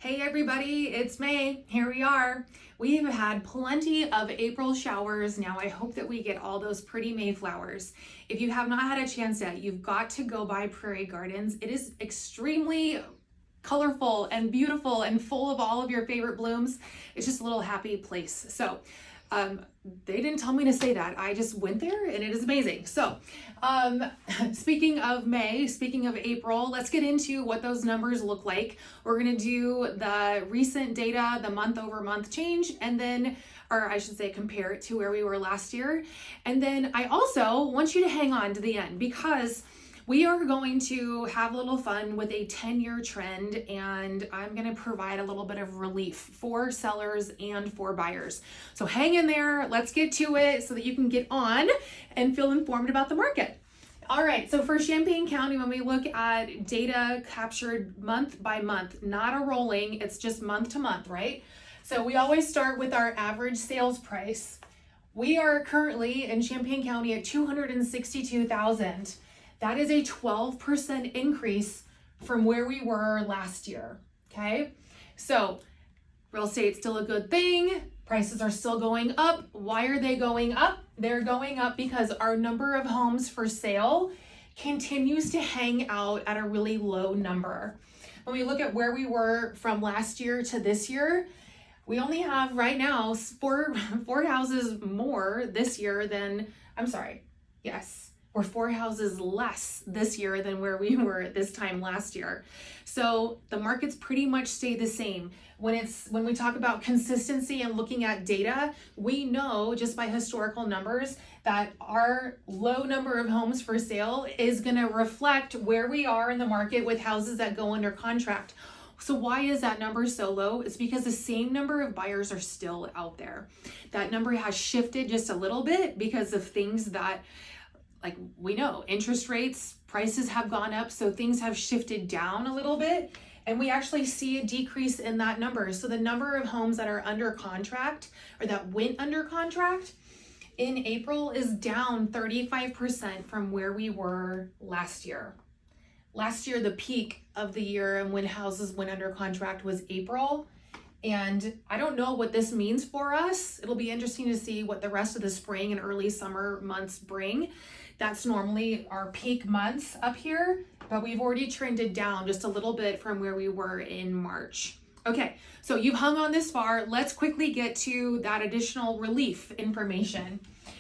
Hey everybody, it's May. Here we are. We've had plenty of April showers. Now I hope that we get all those pretty Mayflowers. If you have not had a chance yet, you've got to go by Prairie Gardens. It is extremely colorful and beautiful and full of all of your favorite blooms. It's just a little happy place. So they didn't tell me to say that. I just went there and it is amazing. So speaking of May, speaking of April, let's get into what those numbers look like. We're going to do the recent data, the month over month change, and then, or I should say, compare it to where we were last year. And then I also want you to hang on to the end because we are going to have a little fun with a 10-year trend, and I'm going to provide a little bit of relief for sellers and for buyers. So hang in there. Let's get to it so that you can get on and feel informed about the market. All right, so for Champaign County, when we look at data captured month by month, not a rolling, it's just month to month, right? So we always start with our average sales price. We are currently in Champaign County at $262,000. That is a 12% increase from where we were last year, okay? So real estate's still a good thing. Prices are still going up. Why are they going up? They're going up because our number of homes for sale continues to hang out at a really low number. When we look at where we were from last year to this year, we only have right now four houses more this year than, we're 4 houses less this year than where we were at this time last year. So the markets pretty much stay the same. When we talk about consistency and looking at data, we know just by historical numbers that our low number of homes for sale is going to reflect where we are in the market with houses that go under contract. So why is that number so low? It's because the same number of buyers are still out there. That number has shifted just a little bit because of things that, like we know, interest rates, prices have gone up, so things have shifted down a little bit, and we actually see a decrease in that number. So the number of homes that are under contract or that went under contract in April is down 35% from where we were last year. Last year, the peak of the year and when houses went under contract was April. And I don't know what this means for us. It'll be interesting to see what the rest of the spring and early summer months bring. That's normally our peak months up here, but we've already trended down just a little bit from where we were in March. Okay, so you've hung on this far. Let's quickly get to that additional relief information.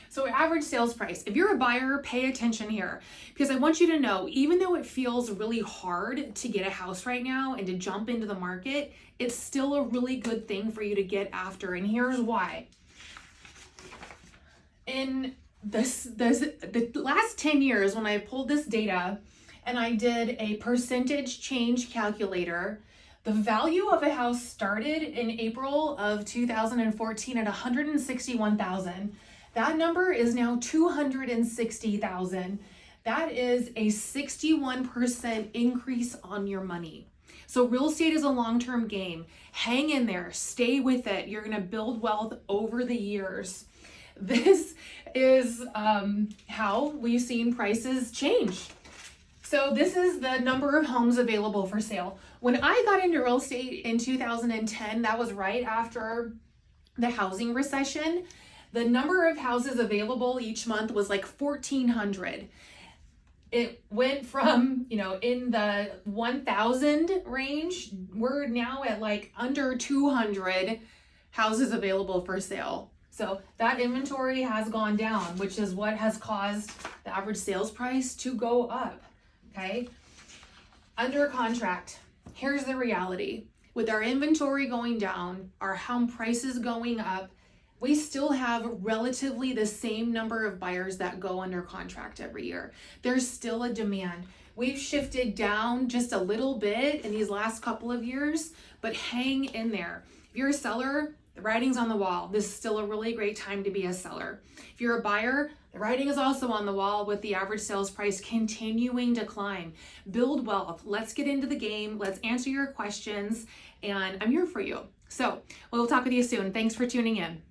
So average sales price. If you're a buyer, pay attention here because I want you to know, even though it feels really hard to get a house right now and to jump into the market, it's still a really good thing for you to get after. And here's why. In the last 10 years, when I pulled this data and I did a percentage change calculator, the value of a house started in April of 2014 at $161,000. That number is now $260,000. That is a 61% increase on your money. So real estate is a long-term game. Hang in there, stay with it. You're gonna build wealth over the years. This is how we've seen prices change. So this is the number of homes available for sale. When I got into real estate in 2010, that was right after the housing recession. The number of houses available each month was like 1,400. It went from, in the 1,000 range. We're now at like under 200 houses available for sale. So that inventory has gone down, which is what has caused the average sales price to go up, okay? Under contract, here's the reality. With our inventory going down, our home prices going up, we still have relatively the same number of buyers that go under contract every year. There's still a demand. We've shifted down just a little bit in these last couple of years, but hang in there. If you're a seller, the writing's on the wall. This is still a really great time to be a seller. If you're a buyer, the writing is also on the wall with the average sales price continuing to climb. Build wealth. Let's get into the game. Let's answer your questions, and I'm here for you. So we'll talk with you soon. Thanks for tuning in.